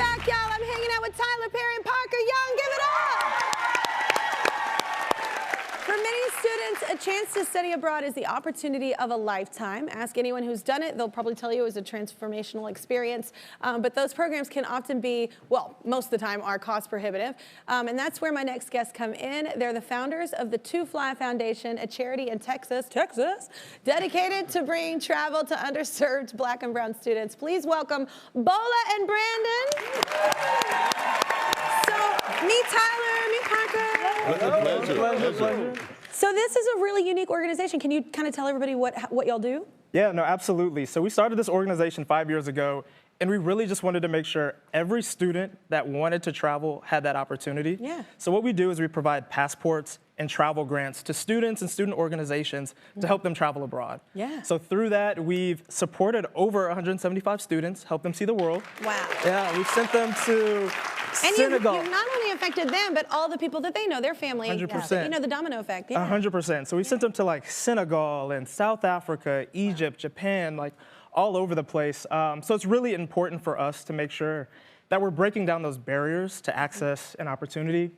back, y'all. I'm hanging out with Tyler Perry and Parker Young. Give it up. For many students, a chance to study abroad is the opportunity of a lifetime. Ask anyone who's done it. They'll probably tell you it was a transformational experience. But those programs can often be, well, most of the time are cost prohibitive. And that's where my next guests come in. They're the founders of the To Fly Foundation, a charity in Texas, dedicated to bringing travel to underserved Black and brown students. Please welcome Bola and Brandon. So, meet Tyler, meet Parker. Pleasure. So this is a really unique organization. Can you kind of tell everybody what y'all do? Yeah, no, absolutely. So we started this organization 5 years ago, and we really just wanted to make sure every student that wanted to travel had that opportunity. Yeah. So what we do is we provide passports and travel grants to students and student organizations to help them travel abroad. Yeah. So through that, we've supported over 175 students, helped them see the world. Wow. Yeah, we've sent them to Senegal. You've not only affected them, but all the people that they know, their family. 100%. You know, the domino effect. Yeah. 100%. So we sent them to like Senegal and South Africa, Egypt, Japan, like all over the place. So it's really important for us to make sure that we're breaking down those barriers to access and opportunity.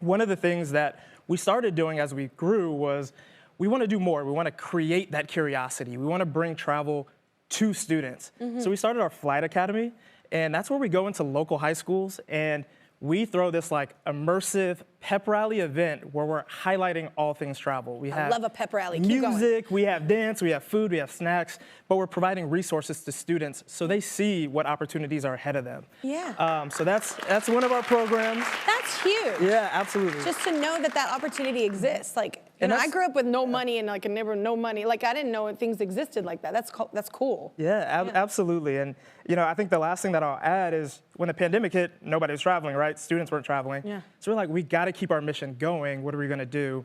One of the things that we started doing as we grew was we want to do more. We want to create that curiosity. We want to bring travel to students. So we started our Flight Academy, and that's where we go into local high schools and we throw this like immersive pep rally event where we're highlighting all things travel. We have love a pep rally. Keep music, going. we have dance, we have food, we have snacks, but we're providing resources to students so they see what opportunities are ahead of them. Yeah. So that's one of our programs. That's huge. Yeah, absolutely. Just to know that opportunity exists. Like, you know, I grew up with no money and like never no money. Like, I didn't know things existed like that. That's cool. Yeah, absolutely. And you know, I think the last thing that I'll add is when the pandemic hit, nobody was traveling, right? Students weren't traveling. Yeah. So we're like, we got to keep our mission going. What are we going to do?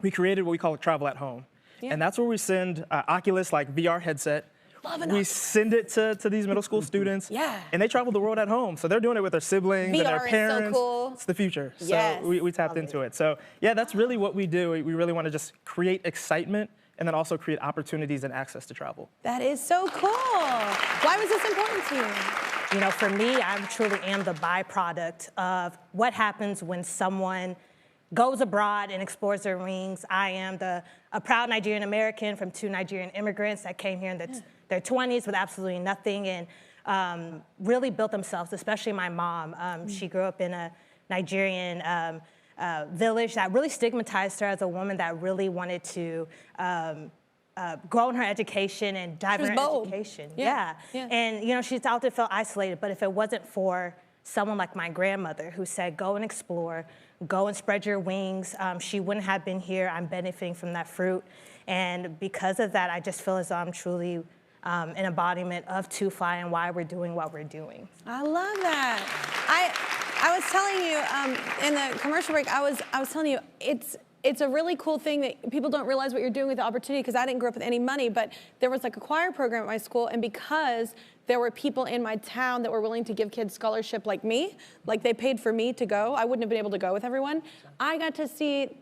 We created what we call Travel at Home. Yeah. And that's where we send Oculus, like VR headset. We send it to these middle school students. Yeah. And they travel the world at home. So they're doing it with their siblings and their parents. Is so cool. It's the future. Yes. So we tapped into it. So yeah, that's really what we do. We really want to just create excitement and then also create opportunities and access to travel. That is so cool. Why was this important to you? You know, for me, I truly am the byproduct of what happens when someone goes abroad and explores their wings. I am a proud Nigerian American from two Nigerian immigrants that came here in their 20s with absolutely nothing and really built themselves, especially my mom. She grew up in a Nigerian village that really stigmatized her as a woman that really wanted to grow in her education and dive in her education. Yeah. And, you know, she often felt isolated, but if it wasn't for someone like my grandmother who said, go and explore, go and spread your wings, she wouldn't have been here. I'm benefiting from that fruit. And because of that, I just feel as though I'm truly an embodiment of To Fly and why we're doing what we're doing. I love that. I was telling you in the commercial break, I was telling you it's a really cool thing that people don't realize what you're doing with the opportunity, because I didn't grow up with any money, but there was like a choir program at my school, and because there were people in my town that were willing to give kids scholarship like me, like they paid for me to go. I wouldn't have been able to go with everyone. I got to see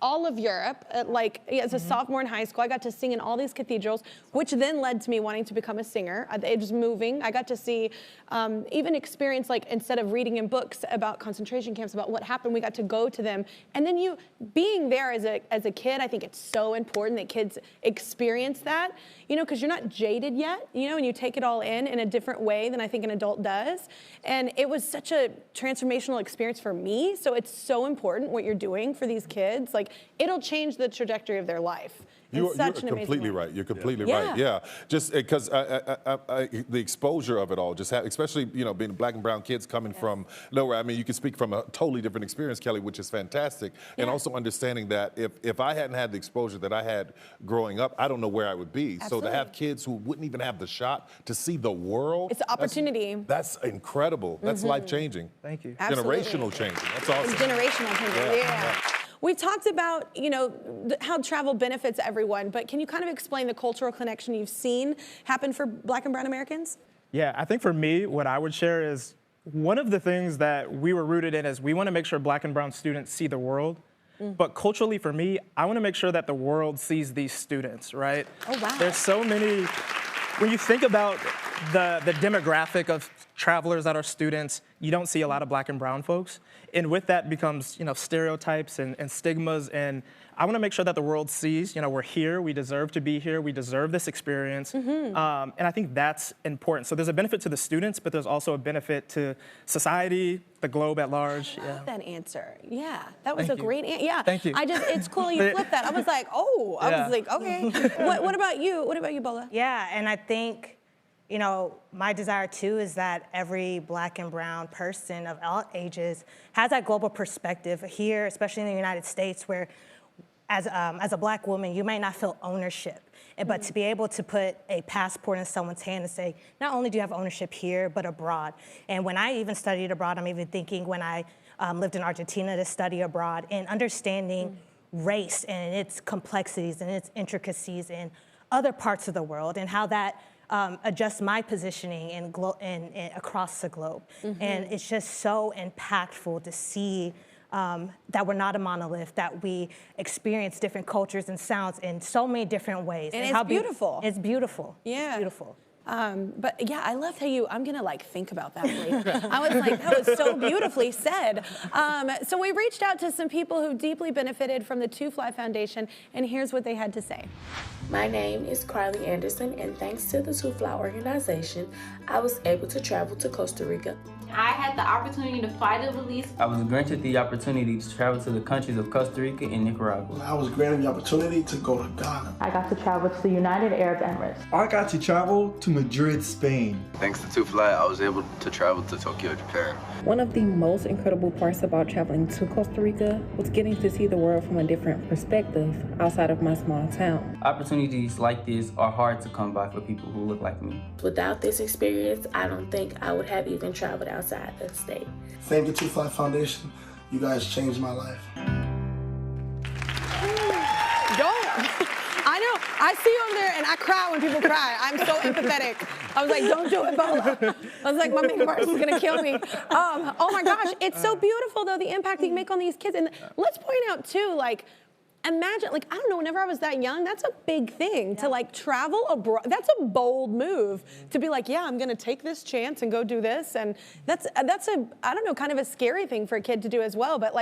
all of Europe, like as a sophomore in high school. I got to sing in all these cathedrals, which then led to me wanting to become a singer. It was moving. I got to see, even experience, like instead of reading in books about concentration camps, about what happened, we got to go to them. And then being there as a kid, I think it's so important that kids experience that, you know, because you're not jaded yet, you know, and you take it all in a different way than I think an adult does. And it was such a transformational experience for me. So it's so important what you're doing for these kids. Like, it'll change the trajectory of their life. You're completely right. You're completely right. Yeah, just because the exposure of it all, just especially, you know, being Black and brown kids coming from nowhere. I mean, you can speak from a totally different experience, Kelly, which is fantastic. And also understanding that if I hadn't had the exposure that I had growing up, I don't know where I would be. Absolutely. So to have kids who wouldn't even have the shot to see the world, it's an opportunity. That's incredible. That's life changing. Thank you. Absolutely. Generational changing. That's awesome. It's generational changing. Yeah. We talked about, you know, how travel benefits everyone, but can you kind of explain the cultural connection you've seen happen for Black and brown Americans? Yeah, I think for me, what I would share is one of the things that we were rooted in is we want to make sure Black and brown students see the world. But culturally, for me, I want to make sure that the world sees these students, right? Oh, wow. There's so many, when you think about the demographic of travelers that are students, you don't see a lot of black and brown folks. And with that becomes, stereotypes and stigmas. And I want to make sure that the world sees, we're here, we deserve to be here, we deserve this experience. And I think that's important. So there's a benefit to the students, but there's also a benefit to society, the globe at large. I love that answer. Yeah, that was Thank a you. great answer. Yeah, Thank you. It's cool you flipped that. I was like, oh, I was like, okay. What about you? What about you, Bola? Yeah, and I think, my desire too is that every black and brown person of all ages has that global perspective here, especially in the United States, where as a black woman, you may not feel ownership. But to be able to put a passport in someone's hand and say, not only do you have ownership here, but abroad. And when I even studied abroad, I'm even thinking when I lived in Argentina to study abroad and understanding race and its complexities and its intricacies in other parts of the world and how that adjusts my positioning in across the globe. And it's just so impactful to see that we're not a monolith, that we experience different cultures and sounds in so many different ways. And it's beautiful. It's beautiful. Yeah. It's beautiful. But yeah, I loved how I'm gonna think about that later. I was like, that was so beautifully said. So we reached out to some people who deeply benefited from the Two Fly Foundation, and here's what they had to say. My name is Carly Anderson, and thanks to the Two Fly organization, I was able to travel to Costa Rica. I had the opportunity to fly to Belize. I was granted the opportunity to travel to the countries of Costa Rica and Nicaragua. I was granted the opportunity to go to Ghana. I got to travel to the United Arab Emirates. I got to travel to Madrid, Spain. Thanks to Two Fly, I was able to travel to Tokyo, Japan. One of the most incredible parts about traveling to Costa Rica was getting to see the world from a different perspective outside of my small town. Opportunities like this are hard to come by for people who look like me. Without this experience, I don't think I would have even traveled outside the state. Thank you, Two Fly Foundation. You guys changed my life. I know. I see you over there, and I cry when people cry. I'm so empathetic. I was like, don't do it, Bola. I was like, my makeup artist is gonna kill me. Oh my gosh, it's so beautiful though, the impact that you make on these kids. And let's point out too, imagine, I don't know, whenever I was that young, that's a big thing to travel abroad. That's a bold move to be like, yeah, I'm gonna take this chance and go do this. And that's a, I don't know, kind of a scary thing for a kid to do as well. But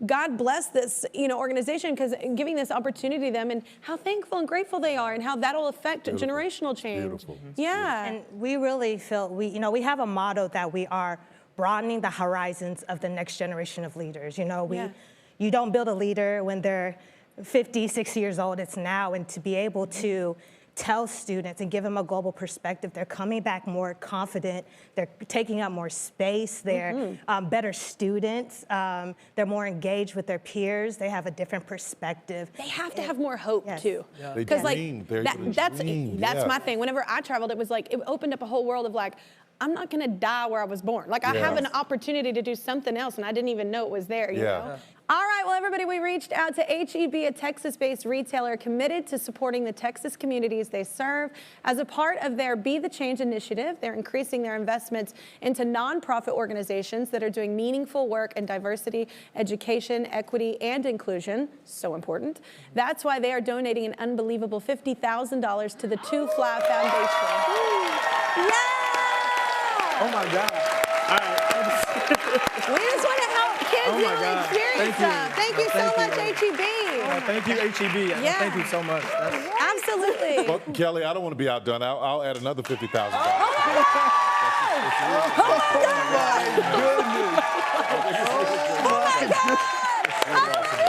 God bless this, organization because giving this opportunity to them and how thankful and grateful they are and how that'll affect generational change. Beautiful. Yeah. And we really feel, we have a motto that we are broadening the horizons of the next generation of leaders. You don't build a leader when they're 50, 60 years old, it's now. And to be able to tell students and give them a global perspective, they're coming back more confident, they're taking up more space, they're better students, they're more engaged with their peers, they have a different perspective. They have to have more hope too. Because that's my thing. Whenever I traveled, it was it opened up a whole world of I'm not gonna die where I was born. I have an opportunity to do something else and I didn't even know it was there, you know? All right, well, everybody, we reached out to HEB, a Texas-based retailer committed to supporting the Texas communities they serve. As a part of their Be the Change initiative, they're increasing their investments into nonprofit organizations that are doing meaningful work in diversity, education, equity, and inclusion. So important. That's why they are donating an unbelievable $50,000 to the Two Fly Foundation. Yeah! Oh my God. All right. We just want to help kids experience stuff. Thank you so much, HEB. Thank you, HEB. Yeah. Thank you so much. Absolutely. Well, Kelly, I don't want to be outdone. I'll add another $50,000. Oh my God! Oh my God!